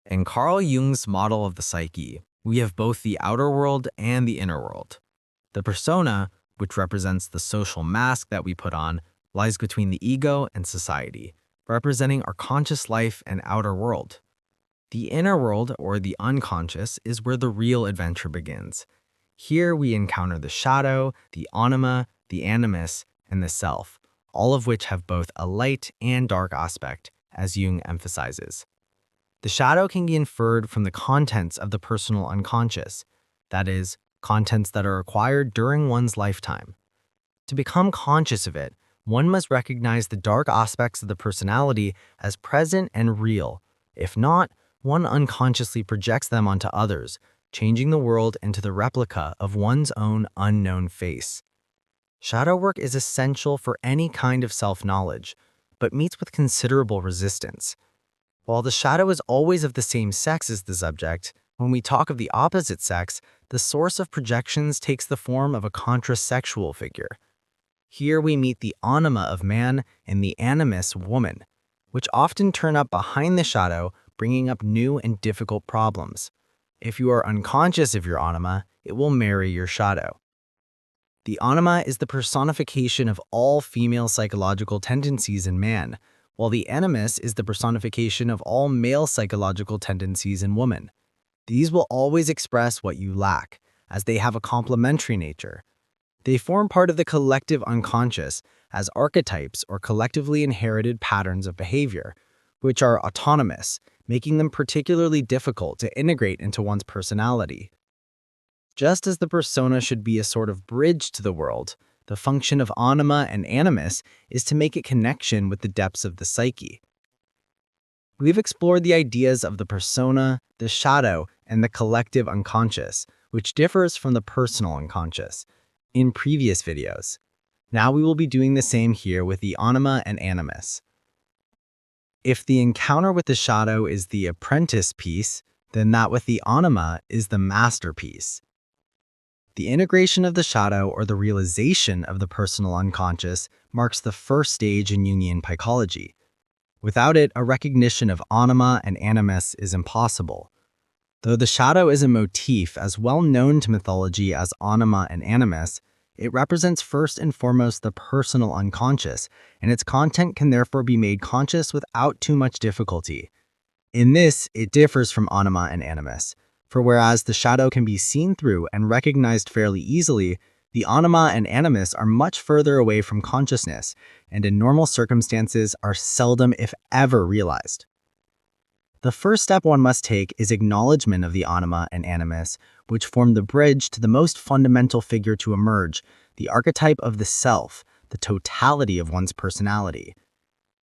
In Carl Jung's model of the psyche, we have both the outer world and the inner world. The persona, which represents the social mask that we put on, lies between the ego and society, representing our conscious life and outer world. The inner world, or the unconscious, is where the real adventure begins. Here we encounter the shadow, the anima, the animus, and the self, all of which have both a light and dark aspect, as Jung emphasizes. The shadow can be inferred from the contents of the personal unconscious, that is, contents that are acquired during one's lifetime. To become conscious of it, one must recognize the dark aspects of the personality as present and real. If not, one unconsciously projects them onto others, changing the world into the replica of one's own unknown face. Shadow work is essential for any kind of self-knowledge, but meets with considerable resistance. While the shadow is always of the same sex as the subject, when we talk of the opposite sex, the source of projections takes the form of a contrasexual figure. Here we meet the anima of man and the animus woman, which often turn up behind the shadow, bringing up new and difficult problems. If you are unconscious of your anima, it will marry your shadow. The anima is the personification of all female psychological tendencies in man, while the animus is the personification of all male psychological tendencies in woman. These will always express what you lack, as they have a complementary nature. They form part of the collective unconscious as archetypes or collectively inherited patterns of behavior, which are autonomous, making them particularly difficult to integrate into one's personality. Just as the persona should be a sort of bridge to the world, the function of anima and animus is to make a connection with the depths of the psyche. We've explored the ideas of the persona, the shadow, and the collective unconscious, which differs from the personal unconscious, in previous videos. Now we will be doing the same here with the anima and animus. If the encounter with the shadow is the apprentice piece, then that with the anima is the masterpiece. The integration of the shadow, or the realization of the personal unconscious, marks the first stage in Jungian psychology. Without it, a recognition of anima and animus is impossible. Though the shadow is a motif as well known to mythology as anima and animus, it represents first and foremost the personal unconscious, and its content can therefore be made conscious without too much difficulty. In this, it differs from anima and animus. For whereas the shadow can be seen through and recognized fairly easily, the anima and animus are much further away from consciousness, and in normal circumstances are seldom, if ever, realized. The first step one must take is acknowledgement of the anima and animus, which form the bridge to the most fundamental figure to emerge, the archetype of the self, the totality of one's personality.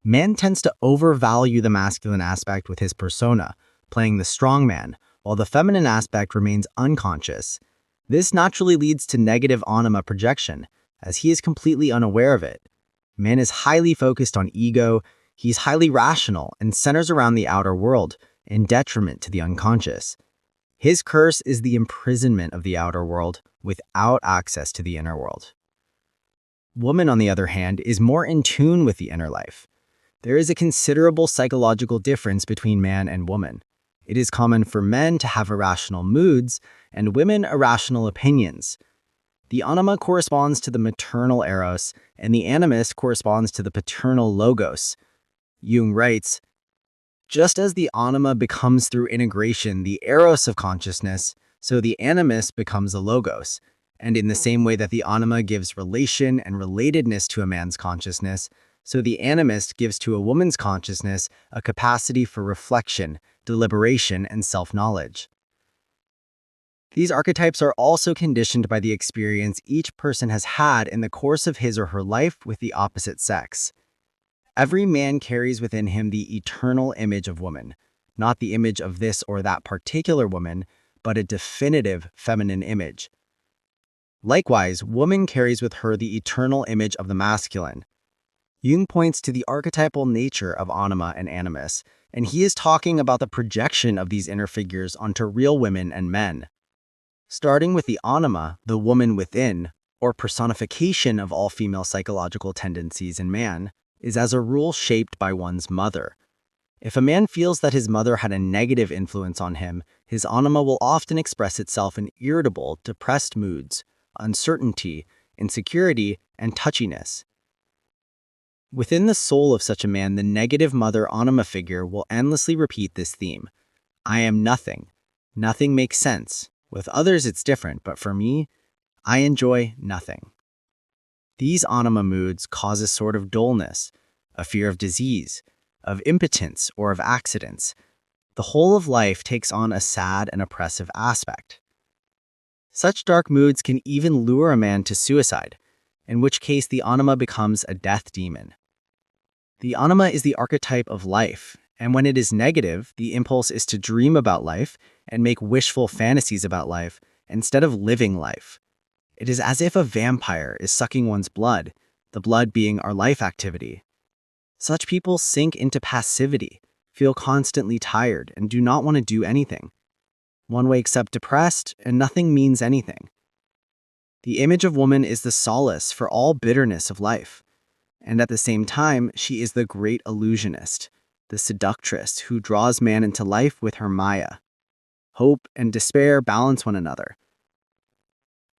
Man tends to overvalue the masculine aspect with his persona, playing the strong man, while the feminine aspect remains unconscious. This naturally leads to negative anima projection, as he is completely unaware of it. Man is highly focused on ego, he's highly rational, and centers around the outer world, in detriment to the unconscious. His curse is the imprisonment of the outer world without access to the inner world. Woman, on the other hand, is more in tune with the inner life. There is a considerable psychological difference between man and woman. It is common for men to have irrational moods and women irrational opinions. The anima corresponds to the maternal eros, and the animus corresponds to the paternal logos. Jung writes, just as the anima becomes through integration the eros of consciousness, so the animus becomes a logos. And in the same way that the anima gives relation and relatedness to a man's consciousness, so the animus gives to a woman's consciousness a capacity for reflection, deliberation, and self-knowledge. These archetypes are also conditioned by the experience each person has had in the course of his or her life with the opposite sex. Every man carries within him the eternal image of woman, not the image of this or that particular woman, but a definitive feminine image. Likewise, woman carries with her the eternal image of the masculine. Jung points to the archetypal nature of anima and animus, and he is talking about the projection of these inner figures onto real women and men. Starting with the anima, the woman within, or personification of all female psychological tendencies in man, is as a rule shaped by one's mother. If a man feels that his mother had a negative influence on him, his anima will often express itself in irritable, depressed moods, uncertainty, insecurity, and touchiness. Within the soul of such a man, the negative mother anima figure will endlessly repeat this theme. I am nothing. Nothing makes sense. With others it's different, but for me, I enjoy nothing. These anima moods cause a sort of dullness, a fear of disease, of impotence, or of accidents. The whole of life takes on a sad and oppressive aspect. Such dark moods can even lure a man to suicide, in which case the anima becomes a death demon. The anima is the archetype of life, and when it is negative, the impulse is to dream about life and make wishful fantasies about life instead of living life. It is as if a vampire is sucking one's blood, the blood being our life activity. Such people sink into passivity, feel constantly tired, and do not want to do anything. One wakes up depressed, and nothing means anything. The image of woman is the solace for all bitterness of life, and at the same time, she is the great illusionist, the seductress who draws man into life with her maya. Hope and despair balance one another.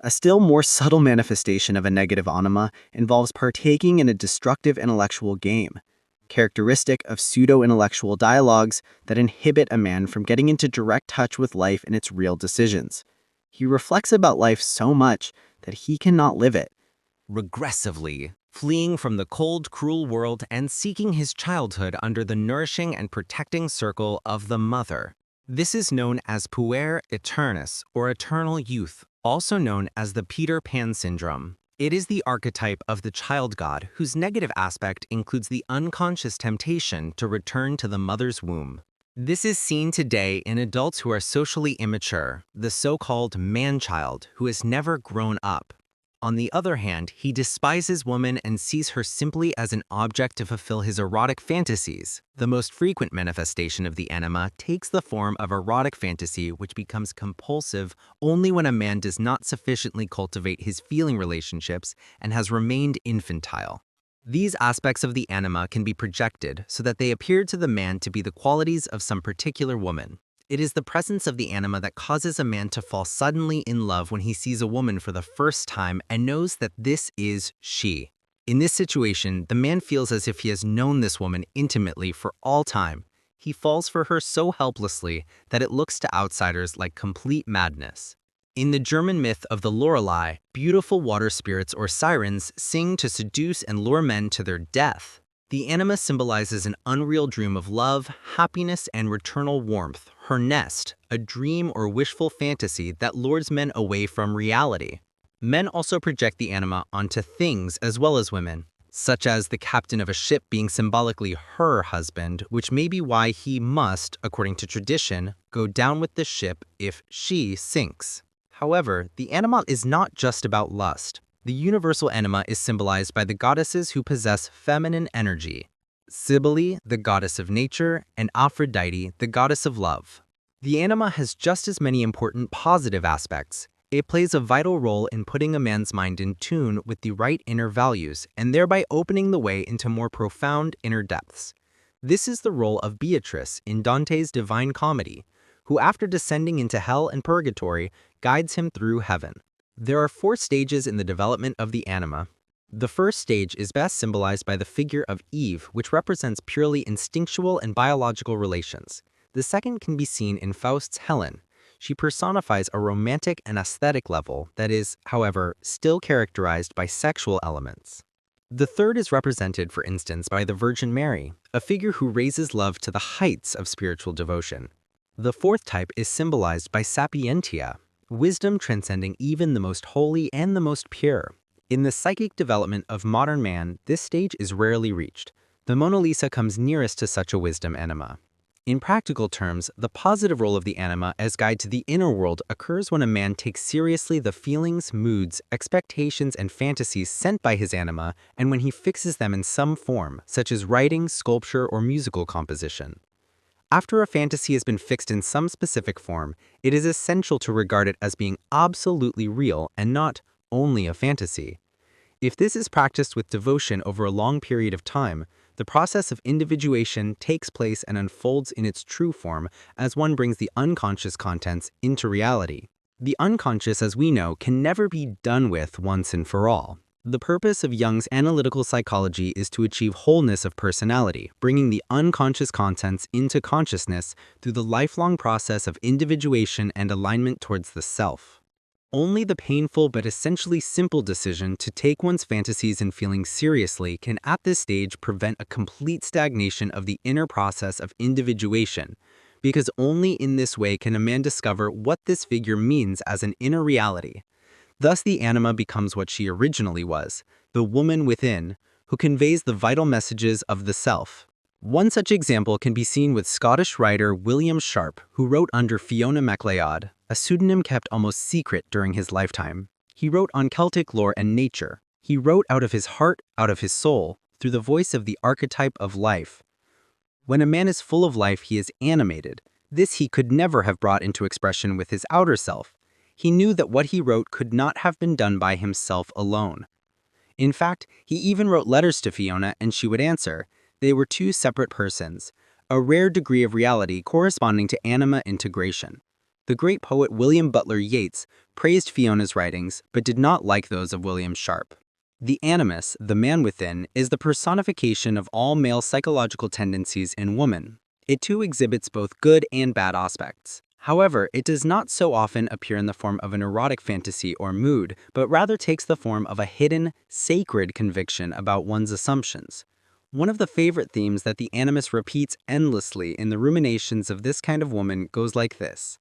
A still more subtle manifestation of a negative anima involves partaking in a destructive intellectual game, characteristic of pseudo-intellectual dialogues that inhibit a man from getting into direct touch with life and its real decisions. He reflects about life so much that he cannot live it. Regressively, fleeing from the cold, cruel world and seeking his childhood under the nourishing and protecting circle of the mother. This is known as puer aeternus, or eternal youth, also known as the Peter Pan syndrome. It is the archetype of the child god, whose negative aspect includes the unconscious temptation to return to the mother's womb. This is seen today in adults who are socially immature, the so-called man-child who has never grown up. On the other hand, he despises woman and sees her simply as an object to fulfill his erotic fantasies. The most frequent manifestation of the anima takes the form of erotic fantasy, which becomes compulsive only when a man does not sufficiently cultivate his feeling relationships and has remained infantile. These aspects of the anima can be projected so that they appear to the man to be the qualities of some particular woman. It is the presence of the anima that causes a man to fall suddenly in love when he sees a woman for the first time and knows that this is she. In this situation, the man feels as if he has known this woman intimately for all time. He falls for her so helplessly that it looks to outsiders like complete madness. In the German myth of the Lorelei, beautiful water spirits or sirens sing to seduce and lure men to their death. The anima symbolizes an unreal dream of love, happiness, and eternal warmth, her nest, a dream or wishful fantasy that lures men away from reality. Men also project the anima onto things as well as women, such as the captain of a ship being symbolically her husband, which may be why he must, according to tradition, go down with the ship if she sinks. However, the anima is not just about lust. The universal anima is symbolized by the goddesses who possess feminine energy: Cybele, the goddess of nature, and Aphrodite, the goddess of love. The anima has just as many important positive aspects. It plays a vital role in putting a man's mind in tune with the right inner values and thereby opening the way into more profound inner depths. This is the role of Beatrice in Dante's Divine Comedy, who after descending into hell and purgatory guides him through heaven. There are 4 stages in the development of the anima. The first stage is best symbolized by the figure of Eve, which represents purely instinctual and biological relations. The second can be seen in Faust's Helen. She personifies a romantic and aesthetic level that is, however, still characterized by sexual elements. The third is represented, for instance, by the Virgin Mary, a figure who raises love to the heights of spiritual devotion. The fourth type is symbolized by sapientia, wisdom transcending even the most holy and the most pure. In the psychic development of modern man, this stage is rarely reached. The Mona Lisa comes nearest to such a wisdom anima. In practical terms, the positive role of the anima as guide to the inner world occurs when a man takes seriously the feelings, moods, expectations, and fantasies sent by his anima, and when he fixes them in some form, such as writing, sculpture, or musical composition. After a fantasy has been fixed in some specific form, it is essential to regard it as being absolutely real and not only a fantasy. If this is practiced with devotion over a long period of time, The process of individuation takes place and unfolds in its true form as one brings the unconscious contents into reality. The unconscious, as we know, can never be done with once and for all. The purpose of Jung's analytical psychology is to achieve wholeness of personality, bringing the unconscious contents into consciousness through the lifelong process of individuation and alignment towards the self. Only the painful but essentially simple decision to take one's fantasies and feelings seriously can at this stage prevent a complete stagnation of the inner process of individuation, because only in this way can a man discover what this figure means as an inner reality. Thus the anima becomes what she originally was, the woman within, who conveys the vital messages of the self. One such example can be seen with Scottish writer William Sharp, who wrote under Fiona MacLeod, a pseudonym kept almost secret during his lifetime. He wrote on Celtic lore and nature. He wrote out of his heart, out of his soul, through the voice of the archetype of life. When a man is full of life, he is animated. This he could never have brought into expression with his outer self. He knew that what he wrote could not have been done by himself alone. In fact, he even wrote letters to Fiona and she would answer. They were two separate persons, a rare degree of reality corresponding to anima integration. The great poet William Butler Yeats praised Fiona's writings, but did not like those of William Sharp. The animus, the man within, is the personification of all male psychological tendencies in woman. It too exhibits both good and bad aspects. However, it does not so often appear in the form of an erotic fantasy or mood, but rather takes the form of a hidden, sacred conviction about one's assumptions. One of the favorite themes that the animus repeats endlessly in the ruminations of this kind of woman goes like this.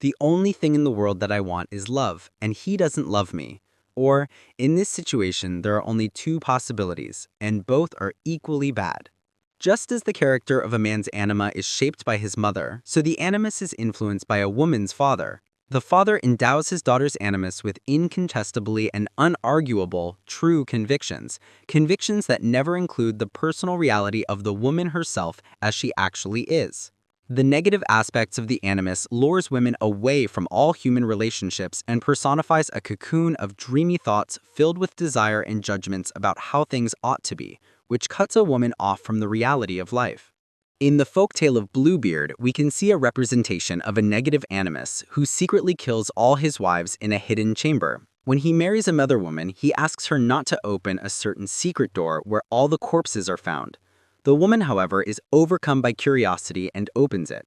The only thing in the world that I want is love, and he doesn't love me. Or, in this situation, there are only two possibilities, and both are equally bad. Just as the character of a man's anima is shaped by his mother, so the animus is influenced by a woman's father. The father endows his daughter's animus with incontestably and unarguable true convictions, convictions that never include the personal reality of the woman herself as she actually is. The negative aspects of the animus lures women away from all human relationships and personifies a cocoon of dreamy thoughts filled with desire and judgments about how things ought to be, which cuts a woman off from the reality of life. In the folktale of Bluebeard, we can see a representation of a negative animus who secretly kills all his wives in a hidden chamber. When he marries another woman, he asks her not to open a certain secret door where all the corpses are found. The woman, however, is overcome by curiosity and opens it.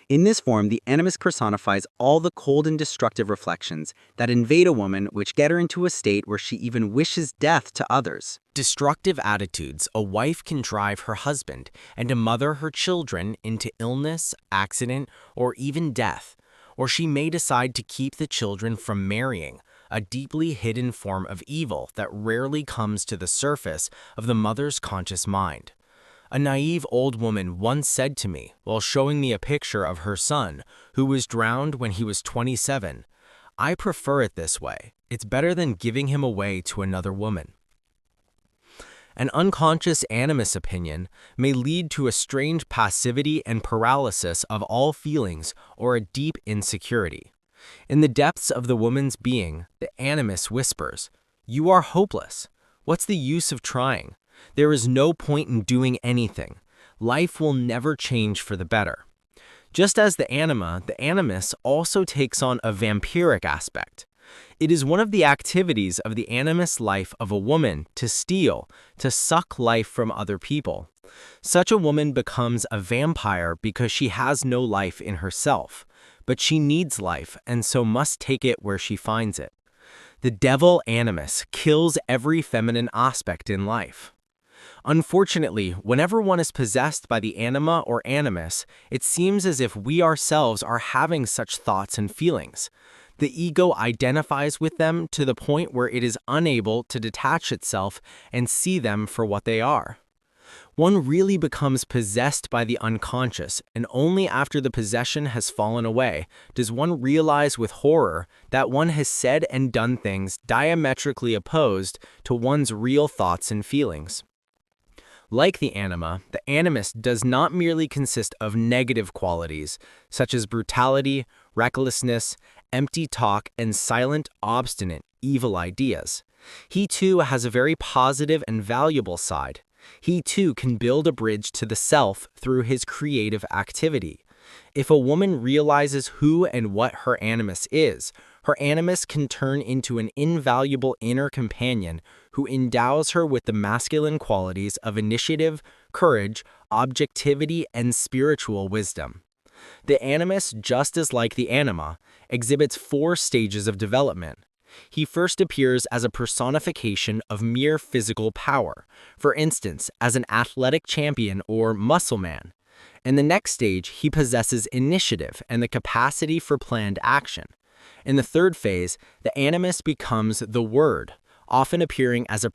In this form, the animus personifies all the cold and destructive reflections that invade a woman, which get her into a state where she even wishes death to others. Destructive attitudes a wife can drive her husband and a mother her children into illness, accident, or even death. Or she may decide to keep the children from marrying, a deeply hidden form of evil that rarely comes to the surface of the mother's conscious mind. A naive old woman once said to me, while showing me a picture of her son, who was drowned when he was 27, "I prefer it this way. It's better than giving him away to another woman." An unconscious animus opinion may lead to a strange passivity and paralysis of all feelings or a deep insecurity. In the depths of the woman's being, the animus whispers, "You are hopeless. What's the use of trying? There is no point in doing anything. Life will never change for the better." Just as the anima, the animus also takes on a vampiric aspect. It is one of the activities of the animus life of a woman to steal, to suck life from other people. Such a woman becomes a vampire because she has no life in herself, but she needs life and so must take it where she finds it. The devil animus kills every feminine aspect in life. Unfortunately, whenever one is possessed by the anima or animus, it seems as if we ourselves are having such thoughts and feelings. The ego identifies with them to the point where it is unable to detach itself and see them for what they are. One really becomes possessed by the unconscious, and only after the possession has fallen away does one realize with horror that one has said and done things diametrically opposed to one's real thoughts and feelings. Like the anima, the animus does not merely consist of negative qualities, such as brutality, recklessness, empty talk, and silent, obstinate, evil ideas. He too has a very positive and valuable side. He too can build a bridge to the self through his creative activity. If a woman realizes who and what her animus is, her animus can turn into an invaluable inner companion who endows her with the masculine qualities of initiative, courage, objectivity, and spiritual wisdom. The animus, just as like the anima, exhibits 4 stages of development. He first appears as a personification of mere physical power, for instance, as an athletic champion or muscle man. In the next stage, he possesses initiative and the capacity for planned action. In the third phase, the animus becomes the word, often appearing as a